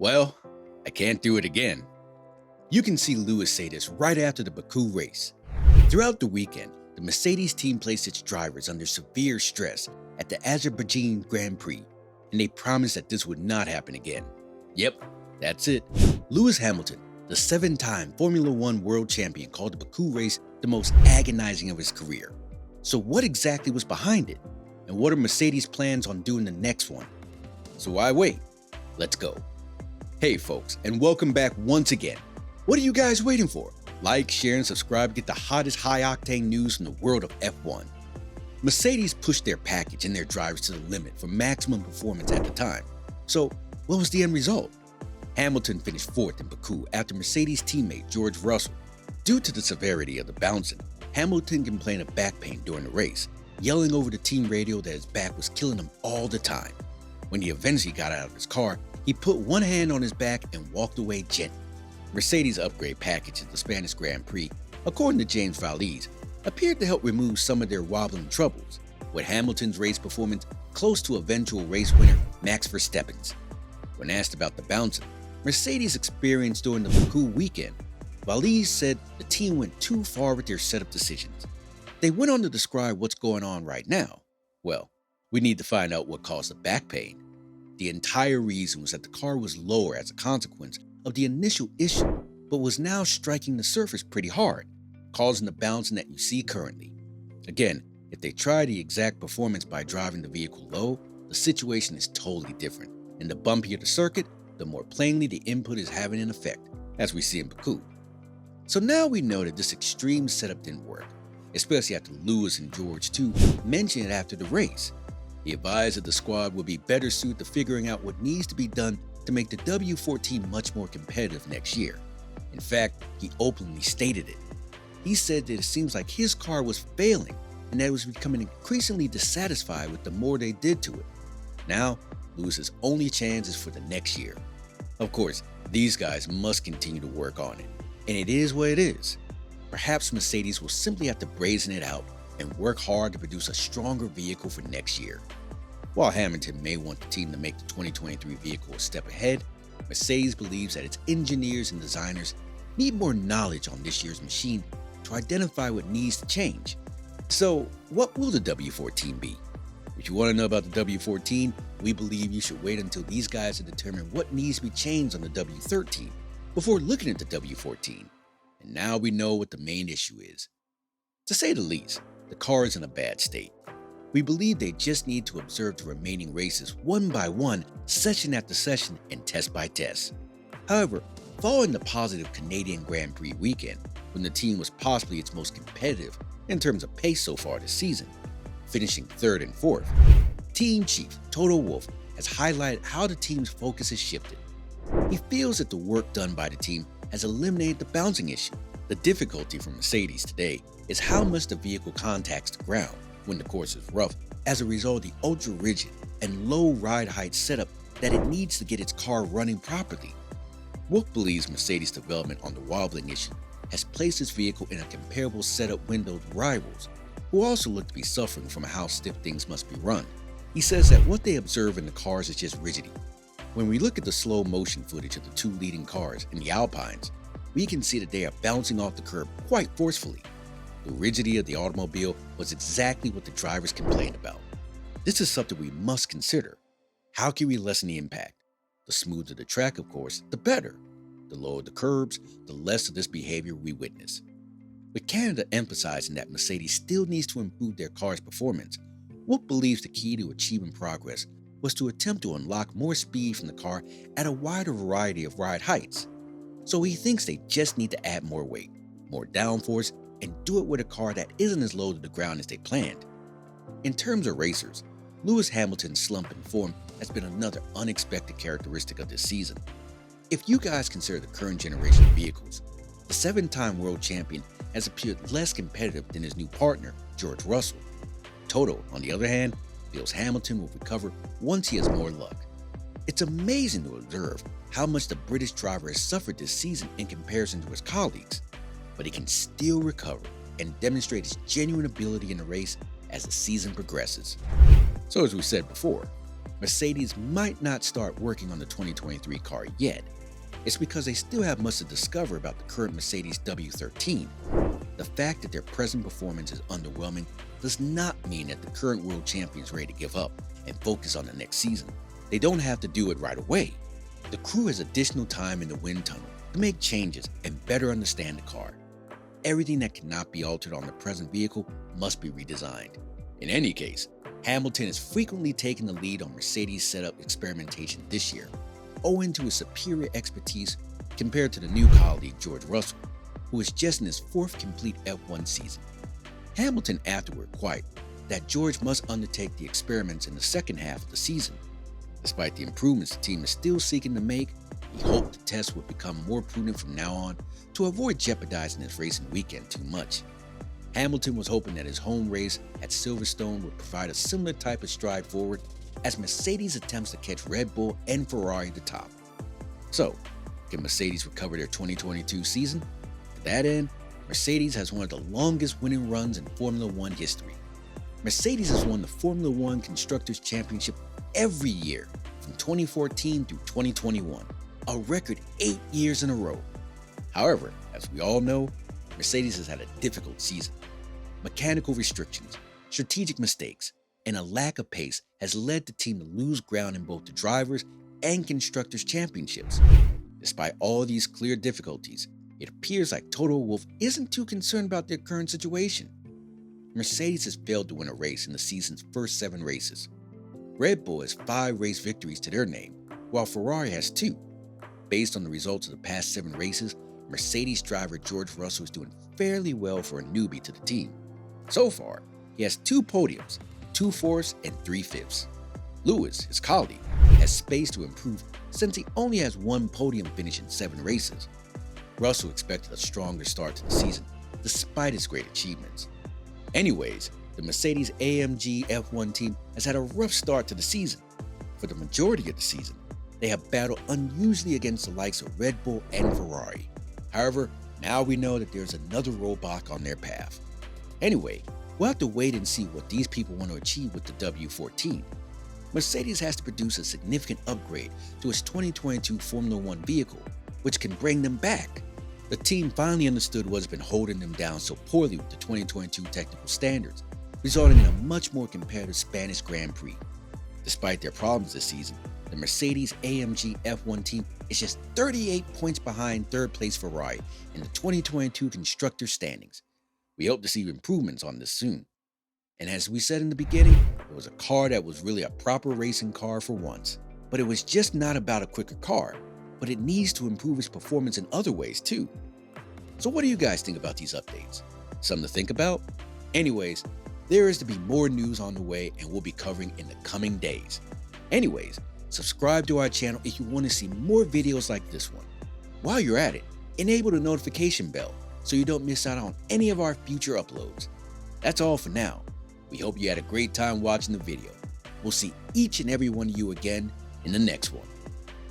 Well, I can't do it again. You can see Lewis say this right after the Baku race. Throughout the weekend, the Mercedes team placed its drivers under severe stress at the Azerbaijan Grand Prix, and they promised that this would not happen again. Yep, that's it. Lewis Hamilton, the 7-time Formula One world champion, called the Baku race the most agonizing of his career. So what exactly was behind it? And what are Mercedes' plans on doing the next one? So why wait? Let's go. Hey folks, and welcome back once again. What are you guys waiting for? Like, share, and subscribe to get the hottest high-octane news from the world of F1. Mercedes pushed their package and their drivers to the limit for maximum performance at the time. So, what was the end result? Hamilton finished 4th in Baku after Mercedes teammate George Russell. Due to the severity of the bouncing, Hamilton complained of back pain during the race, yelling over the team radio that his back was killing him all the time. When he eventually got out of his car, he put one hand on his back and walked away gently. Mercedes' upgrade package at the Spanish Grand Prix, according to James Valise, appeared to help remove some of their wobbling troubles, with Hamilton's race performance close to eventual race winner Max Verstappen's. When asked about the bouncing Mercedes experienced during the Baku weekend, Valise said the team went too far with their setup decisions. They went on to describe what's going on right now. Well, we need to find out what caused the back pain. The entire reason was that the car was lower as a consequence of the initial issue, but was now striking the surface pretty hard, causing the bouncing that you see currently. Again, if they try the exact performance by driving the vehicle low, the situation is totally different, and the bumpier the circuit, the more plainly the input is having an effect, as we see in Baku. So now we know that this extreme setup didn't work, especially after Lewis and George too mentioned it after the race. He advised that the squad would be better suited to figuring out what needs to be done to make the W14 much more competitive next year. In fact, he openly stated it. He said that it seems like his car was failing and that it was becoming increasingly dissatisfied with the more they did to it. Now, Lewis's only chance is for the next year. Of course, these guys must continue to work on it, and it is what it is. Perhaps Mercedes will simply have to brazen it out and work hard to produce a stronger vehicle for next year. While Hamilton may want the team to make the 2023 vehicle a step ahead, Mercedes believes that its engineers and designers need more knowledge on this year's machine to identify what needs to change. So, what will the W14 be? If you want to know about the W14, we believe you should wait until these guys have determined what needs to be changed on the W13 before looking at the W14. And now we know what the main issue is. To say the least, the car is in a bad state. We believe they just need to observe the remaining races one by one, session after session, and test by test. However, following the positive Canadian Grand Prix weekend, when the team was possibly its most competitive in terms of pace so far this season, finishing 3rd and 4th, Team Chief Toto Wolff has highlighted how the team's focus has shifted. He feels that the work done by the team has eliminated the bouncing issue. The difficulty for Mercedes today is how much the vehicle contacts the ground when the course is rough as a result of the ultra-rigid and low ride height setup that it needs to get its car running properly. Wolff believes Mercedes' development on the wobbling issue has placed its vehicle in a comparable setup window to rivals, who also look to be suffering from how stiff things must be run. He says that what they observe in the cars is just rigidity. When we look at the slow motion footage of the two leading cars in the Alpines, we can see that they are bouncing off the curb quite forcefully. The rigidity of the automobile was exactly what the drivers complained about. This is something we must consider. How can we lessen the impact? The smoother the track, of course, the better. The lower the curbs, the less of this behavior we witness. With Canada emphasizing that Mercedes still needs to improve their car's performance, Wolff believes the key to achieving progress was to attempt to unlock more speed from the car at a wider variety of ride heights. So he thinks they just need to add more weight, more downforce, and do it with a car that isn't as low to the ground as they planned. In terms of racers, Lewis Hamilton's slump in form has been another unexpected characteristic of this season. If you guys consider the current generation of vehicles, the 7-time world champion has appeared less competitive than his new partner, George Russell. Toto, on the other hand, feels Hamilton will recover once he has more luck. It's amazing to observe how much the British driver has suffered this season in comparison to his colleagues, but he can still recover and demonstrate his genuine ability in the race as the season progresses. So as we said before, Mercedes might not start working on the 2023 car yet, it's because they still have much to discover about the current Mercedes W13. The fact that their present performance is underwhelming does not mean that the current world champion is ready to give up and focus on the next season. They don't have to do it right away. The crew has additional time in the wind tunnel to make changes and better understand the car. Everything that cannot be altered on the present vehicle must be redesigned. In any case, Hamilton is frequently taking the lead on Mercedes setup experimentation this year, owing to his superior expertise compared to the new colleague George Russell, who is just in his fourth complete F1 season. Hamilton afterward quite that George must undertake the experiments in the second half of the season. Despite the improvements the team is still seeking to make, he hoped the test would become more prudent from now on to avoid jeopardizing his racing weekend too much. Hamilton was hoping that his home race at Silverstone would provide a similar type of stride forward as Mercedes attempts to catch Red Bull and Ferrari at the top. So, can Mercedes recover their 2022 season? To that end, Mercedes has one of the longest winning runs in Formula One history. Mercedes has won the Formula One Constructors' Championship every year from 2014 through 2021, a record 8 years in a row. However, as we all know, Mercedes has had a difficult season. Mechanical restrictions, strategic mistakes, and a lack of pace has led the team to lose ground in both the drivers' and constructors' championships. Despite all these clear difficulties, it appears like Toto Wolff isn't too concerned about their current situation. Mercedes has failed to win a race in the season's first 7 races. Red Bull has 5 race victories to their name, while Ferrari has 2. Based on the results of the past 7 races, Mercedes driver George Russell is doing fairly well for a newbie to the team. So far, he has 2 podiums, 2 fourths, and 3 fifths. Lewis, his colleague, has space to improve since he only has 1 podium finish in 7 races. Russell expected a stronger start to the season, despite his great achievements. Anyways, the Mercedes AMG F1 team has had a rough start to the season. For the majority of the season, they have battled unusually against the likes of Red Bull and Ferrari. However, now we know that there's another roadblock on their path. Anyway, we'll have to wait and see what these people want to achieve with the W14. Mercedes has to produce a significant upgrade to its 2022 Formula One vehicle, which can bring them back. The team finally understood what's been holding them down so poorly with the 2022 technical standards, resulting in a much more competitive Spanish Grand Prix. Despite their problems this season, the Mercedes AMG F1 team is just 38 points behind third place Ferrari in the 2022 constructor standings. We hope to see improvements on this soon. And as we said in the beginning, it was a car that was really a proper racing car for once. But it was just not about a quicker car, but it needs to improve its performance in other ways too. So what do you guys think about these updates? Something to think about? Anyways, there is to be more news on the way and we'll be covering in the coming days. Anyways, subscribe to our channel if you want to see more videos like this one. While you're at it, enable the notification bell so you don't miss out on any of our future uploads. That's all for now. We hope you had a great time watching the video. We'll see each and every one of you again in the next one.